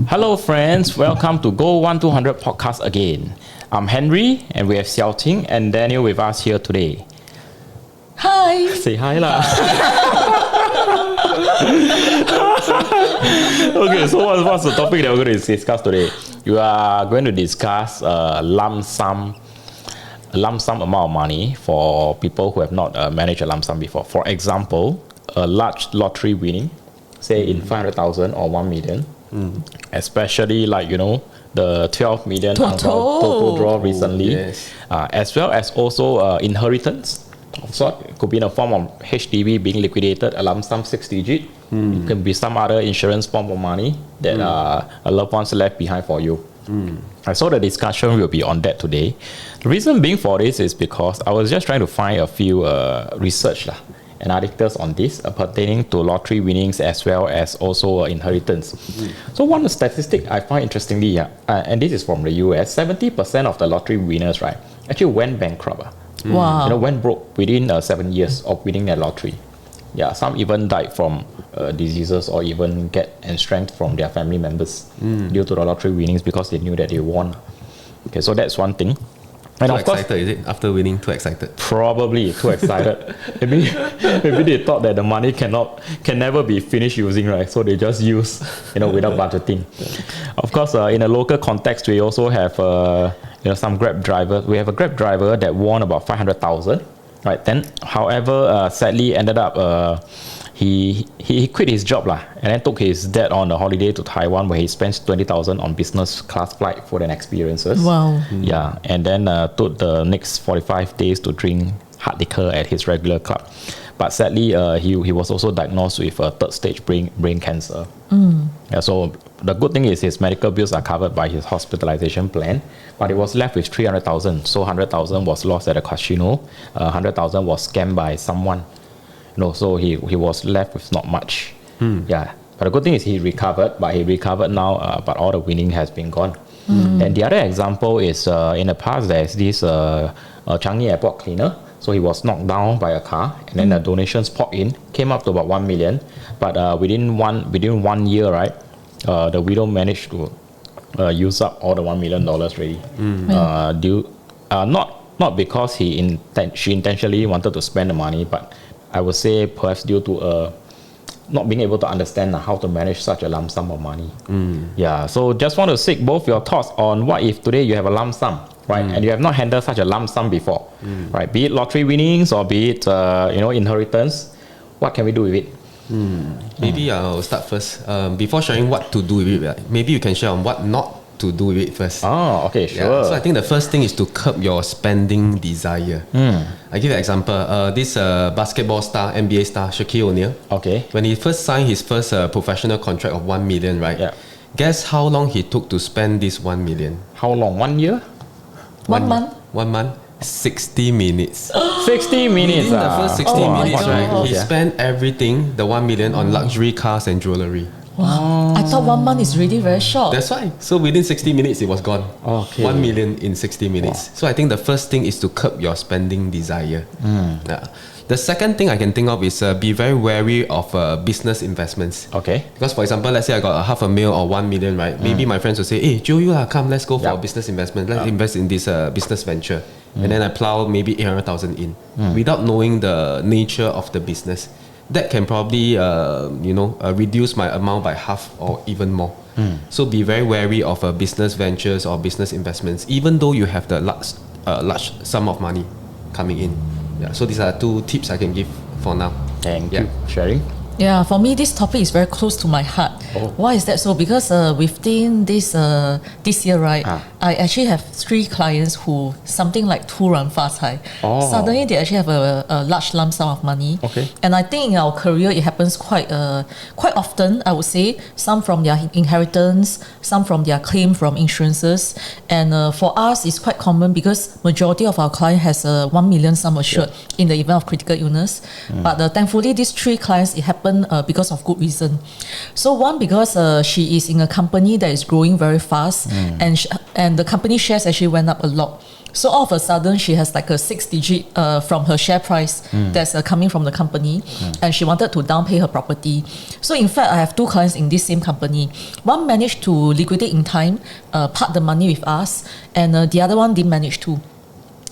Hello friends, welcome to Go 1200 podcast again. I'm Henry and we have Xiao Ting and Daniel with us here today. Hi. Say hi lah. Okay, so what's the topic that we're going to discuss today? You are going to discuss a lump sum amount of money for people who have not managed a lump sum before. For example, a large lottery winning, say in 500,000 or 1 million. Especially like the 12 million Toto draw recently, yes. As well as also inheritance of sort. It could be in a form of HDB being liquidated, a lump sum 6 digit. It can be some other insurance form of money that a loved one's left behind for you. So the discussion will be on that today. The reason being for this is because I was just trying to find a few research and articles on this pertaining to lottery winnings as well as also inheritance. So one of the statistics I find interestingly, and this is from the US, 70% of the lottery winners, right, actually went bankrupt. Wow. Went broke within 7 years of winning their lottery. Yeah, some even died from diseases or even get estranged from their family members due to the lottery winnings because they knew that they won. Okay, so that's one thing. And Too of course, excited, is it? After winning, too excited? Probably too excited. maybe they thought that the money can never be finished using, right? So they just use, without budgeting. Of course, in a local context, we also have, some Grab drivers. We have a Grab driver that won about 500,000, right? Then, however, sadly ended up, he quit his job and then took his dad on a holiday to Taiwan where he spent 20,000 on business class flight food and experiences. Wow. Yeah, and then took the next 45 days to drink hard liquor at his regular club. But sadly, he was also diagnosed with a third stage brain cancer. Yeah, so the good thing is his medical bills are covered by his hospitalization plan, but he was left with 300,000. So 100,000 was lost at a casino, 100,000 was scammed by someone. So he was left with not much. Yeah, but the good thing is he recovered, now, but all the winning has been gone. And the other example is in the past there's this Changi airport cleaner. So he was knocked down by a car, and then the donations poured in, came up to about 1 million. But within 1 year, right, the widow managed to use up all the $1 million already. Not because she intentionally wanted to spend the money, but I would say perhaps due to not being able to understand how to manage such a lump sum of money. Yeah, so just want to seek both your thoughts on what if today you have a lump sum, right, and you have not handled such a lump sum before, right? Be it lottery winnings or be it inheritance, what can we do with it? Maybe I'll start first. Before sharing what to do with it, maybe you can share on what not to do with it first. Oh, okay, sure. Yeah, so I think the first thing is to curb your spending desire. I give you an example. This basketball star, NBA star, Shaquille O'Neal. Okay. When he first signed his first professional contract of 1 million, right? Yeah. Guess how long he took to spend this 1 million? How long? 1 year? 1 month? 1 month? 60 minutes. 60 minutes. Within the first 60 minutes, God. right? He spent everything, the 1 million, on luxury cars and jewelry. Wow. I thought 1 month is really very short. That's why. So within 60 minutes, it was gone. Okay. 1 million in 60 minutes. So I think the first thing is to curb your spending desire. Yeah. The second thing I can think of is be very wary of business investments. Okay. Because for example, let's say I got a $500,000 or 1 million, right? Maybe my friends will say, hey, Joe, come, let's go for a business investment. Let's invest in this business venture. And then I plow maybe 800,000 in without knowing the nature of the business. That can probably, reduce my amount by half or even more. So be very wary of business ventures or business investments, even though you have the large sum of money coming in. Yeah. So these are 2 tips I can give for now. Thank you. Sharing? Yeah, for me, this topic is very close to my heart. Why is that so? Because within this year, right, I actually have 3 clients who something like 突然发财. Suddenly, they actually have a large lump sum of money. Okay. And I think in our career, it happens quite often, I would say. Some from their inheritance, some from their claim from insurances. And for us, it's quite common because majority of our client has a 1 million sum assured in the event of critical illness. But thankfully, these 3 clients, it happened happened because of good reason. So one, because she is in a company that is growing very fast, and the company shares actually went up a lot. So all of a sudden, she has like a 6-digit from her share price that's coming from the company, and she wanted to downpay her property. So in fact, I have 2 clients in this same company. One managed to liquidate in time, part the money with us, and the other one didn't manage to.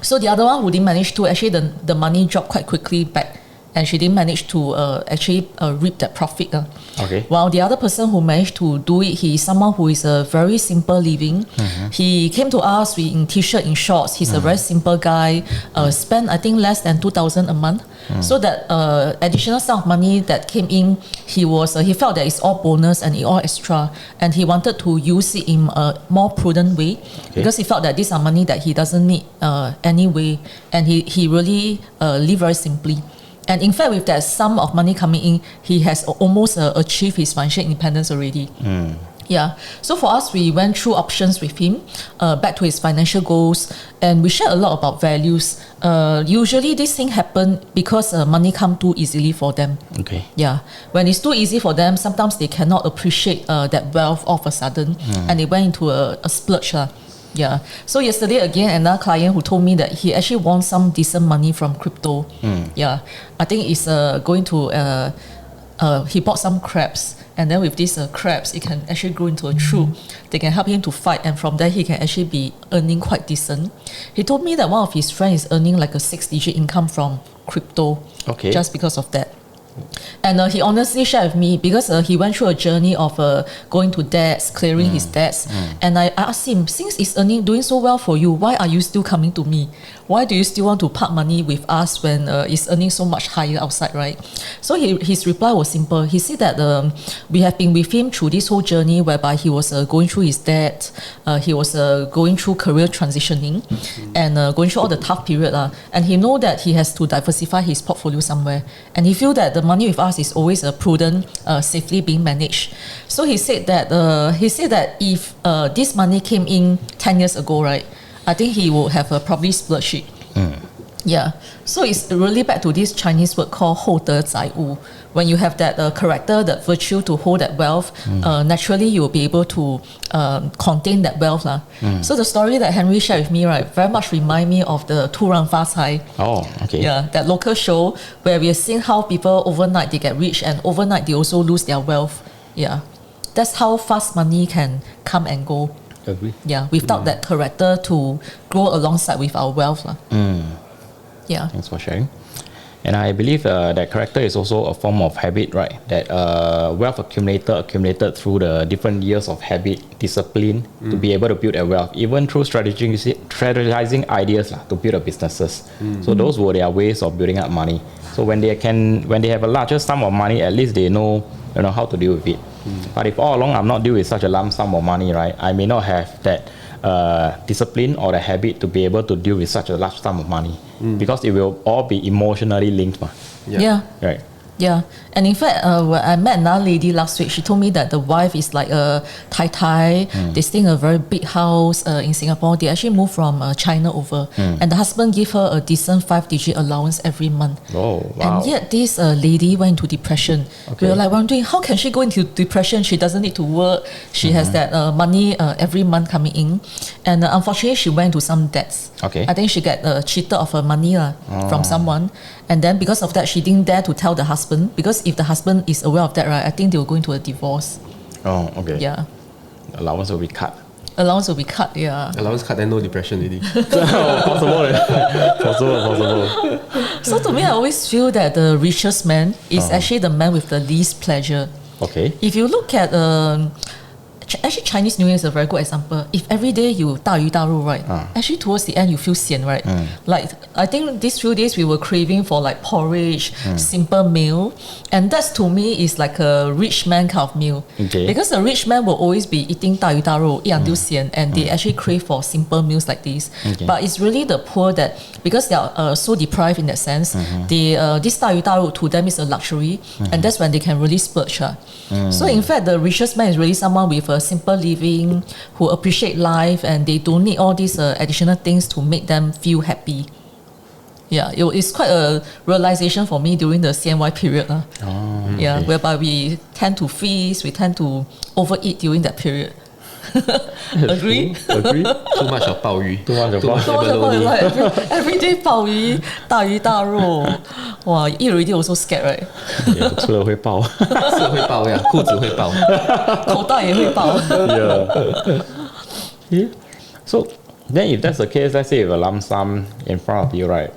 So the other one who didn't manage to, actually the money dropped quite quickly back, and she didn't manage to actually reap that profit. Okay. While the other person who managed to do it, he is someone who is a very simple living. He came to us in t-shirt, in shorts. He's a very simple guy. Spent I think less than 2,000 a month. So that additional sum of money that came in, he felt that it's all bonus and it's all extra, and he wanted to use it in a more prudent way, because he felt that these are money that he doesn't need anyway, and he really live very simply. And in fact, with that sum of money coming in, he has almost achieved his financial independence already. Yeah. So for us, we went through options with him, back to his financial goals, and we shared a lot about values. Usually, this thing happen because money come too easily for them. Okay. Yeah. When it's too easy for them, sometimes they cannot appreciate that wealth all of a sudden, and they went into a splurge. Yeah. So yesterday again, another client who told me that he actually won some decent money from crypto. Yeah. I think it's going to. He bought some crabs, and then with these crabs, it can actually grow into a troop. They can help him to fight, and from there he can actually be earning quite decent. He told me that one of his friends is earning like a 6-digit income from crypto. Okay. Just because of that. And he honestly shared with me, because he went through a journey of going to debts, clearing his debts. And I asked him, since it's doing so well for you, why are you still coming to me? Why do you still want to park money with us when it's earning so much higher outside, right? So his reply was simple. He said that we have been with him through this whole journey whereby he was going through his debt, he was going through career transitioning, and going through all the tough period. And he know that he has to diversify his portfolio somewhere. And he feel that the money with us is always prudent, safely being managed. So he said that if this money came in 10 years ago, right, I think he would have probably splurged it. Yeah. So it's really back to this Chinese word called 厚德载物. When you have that character, that virtue to hold that wealth, naturally you will be able to contain that wealth. So the story that Henry shared with me, right, very much remind me of the 突然发财. Oh, okay. Yeah, that local show where we are seeing how people overnight they get rich, and overnight they also lose their wealth. Yeah. That's how fast money can come and go. Agree. Yeah, without that character to grow alongside with our wealth. Yeah. Thanks for sharing. And I believe that character is also a form of habit, right? That wealth accumulated through the different years of habit, discipline, to be able to build a wealth, even through strategizing ideas to build a businesses. So those were their ways of building up money. So when they have a larger sum of money, at least they know how to deal with it. But if all along I'm not dealing with such a lump sum of money, right, I may not have that discipline or the habit to be able to deal with such a large sum of money, because it will all be emotionally linked. Yeah. Right. Yeah, and in fact, when I met another lady last week, she told me that the wife is like a Thai. They stay in a very big house in Singapore. They actually moved from China over, and the husband gave her a decent 5-digit allowance every month. Oh, wow. And yet this lady went into depression. Okay. We were like wondering, how can she go into depression? She doesn't need to work. She has that money every month coming in, and unfortunately, she went into some debts. Okay. I think she got cheated of her money from someone. And then because of that, she didn't dare to tell the husband, because if the husband is aware of that, right, I think they will go into a divorce. Oh, okay. Yeah. Allowance will be cut. Allowance will be cut, yeah. Allowance cut, then no depression really. Possible. So to me, I always feel that the richest man is actually the man with the least pleasure. Okay. If you look at actually Chinese New Year is a very good example. If every day you 大鱼大肉, right, actually towards the end you feel sian, right? Like I think these few days we were craving for like porridge, simple meal, and that's to me is like a rich man kind of meal. Okay. Because a rich man will always be eating 大鱼大肉, eat until sian, and they actually crave for simple meals like this. Okay. But it's really the poor that, because they are so deprived in that sense, this 大鱼大肉 to them is a luxury, and that's when they can really splurge. So in fact, the richest man is really someone with a simple living, who appreciate life, and they don't need all these additional things to make them feel happy. Yeah, it's quite a realization for me during the CNY period. Yeah, whereby we tend to feast, we tend to overeat during that period. Agree? Agree? Too much of 鲍鱼 Too much of abalone. Everyday 鲍鱼大鱼大肉 Wow, eat already also scared, right? 吃了会爆。是会爆呀，裤子会爆。口袋也会爆。Yeah. So then, if that's the case, let's say you have a lump sum in front of you, right?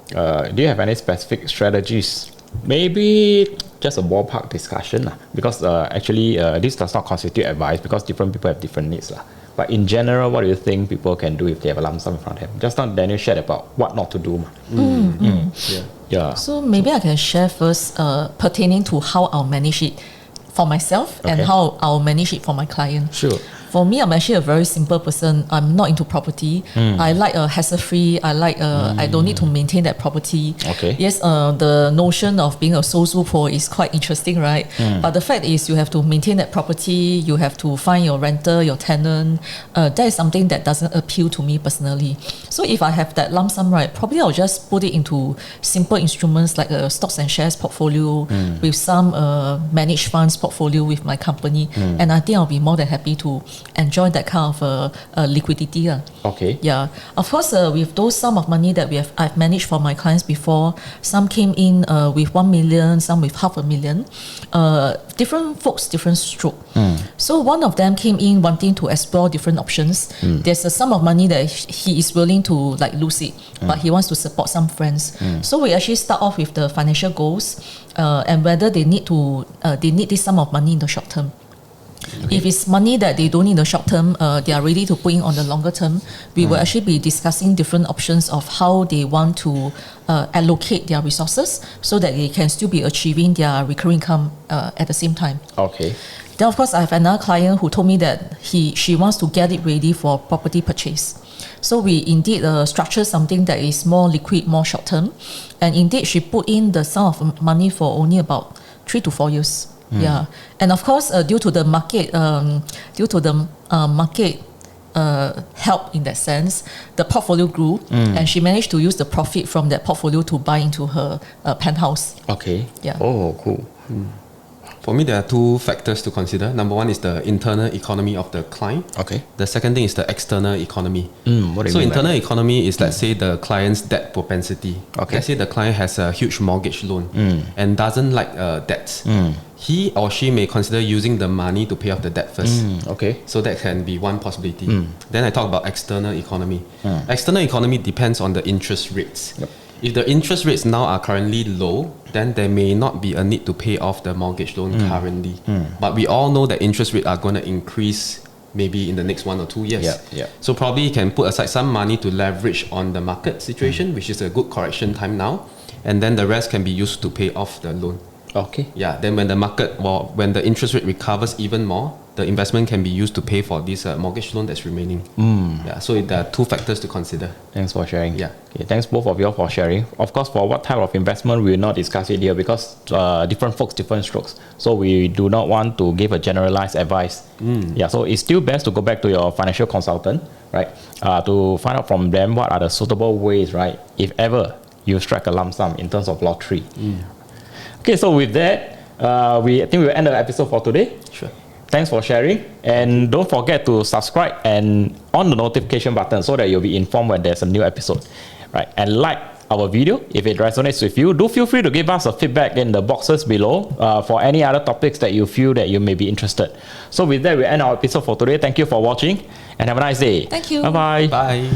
Do you have any specific strategies? Maybe just a ballpark discussion, because actually this does not constitute advice because different people have different needs. But in general, what do you think people can do if they have a lump sum in front of them? Just now Daniel shared about what not to do. Yeah. So maybe I can share first pertaining to how I'll manage it for myself and how I'll manage it for my client. Sure. For me, I'm actually a very simple person. I'm not into property. I like a hassle-free. I like I don't need to maintain that property. Okay. Yes, the notion of being a sole super is quite interesting, right? But the fact is, you have to maintain that property. You have to find your renter, your tenant. That is something that doesn't appeal to me personally. So if I have that lump sum, right, probably I'll just put it into simple instruments like a stocks and shares portfolio with some managed funds portfolio with my company, and I think I'll be more than happy to enjoy that kind of liquidity. Okay. Yeah. Of course, with those sum of money that I've managed for my clients before, some came in with 1 million, some with $500,000. Different folks, different stroke. So one of them came in wanting to explore different options. There's a sum of money that he is willing to like lose it, but he wants to support some friends. So we actually start off with the financial goals and whether they need this sum of money in the short term. Okay. If it's money that they don't need in the short term, they are ready to put in on the longer term, we will actually be discussing different options of how they want to allocate their resources so that they can still be achieving their recurring income at the same time. Okay. Then of course I have another client who told me that she wants to get it ready for property purchase. So we indeed structure something that is more liquid, more short term, and indeed she put in the sum of money for only about 3 to 4 years. Yeah, and of course, due to the market, help in that sense, the portfolio grew, and she managed to use the profit from that portfolio to buy into her penthouse. Okay. Yeah. Oh, cool. For me, there are two factors to consider. Number one is the internal economy of the client. Okay. The second thing is the external economy. What do you mean? So internal economy is, let's say, the client's debt propensity. Okay. Let's say the client has a huge mortgage loan and doesn't like debts. He or she may consider using the money to pay off the debt first. Okay. So that can be one possibility. Then I talk about external economy. External economy depends on the interest rates. Yep. If the interest rates now are currently low, then there may not be a need to pay off the mortgage loan currently. But we all know that interest rates are going to increase maybe in the next 1 or 2 years. Yeah. So probably you can put aside some money to leverage on the market situation, which is a good correction time now. And then the rest can be used to pay off the loan. Okay. Yeah, then when when the interest rate recovers even more, the investment can be used to pay for this mortgage loan that's remaining. Yeah, so there are two factors to consider. Thanks for sharing. Yeah. Okay, thanks both of you for sharing. Of course, for what type of investment, we will not discuss it here because different folks, different strokes. So we do not want to give a generalized advice. Yeah, so it's still best to go back to your financial consultant, right? To find out from them what are the suitable ways, right? If ever you strike a lump sum in terms of lottery. Okay, so with that, I think we'll end the episode for today. Sure. Thanks for sharing, and don't forget to subscribe and on the notification button so that you'll be informed when there's a new episode, right? And like our video if it resonates with you. Do feel free to give us a feedback in the boxes below for any other topics that you feel that you may be interested. So with that, we end our episode for today. Thank you for watching and have a nice day. Thank you. Bye-bye. Bye.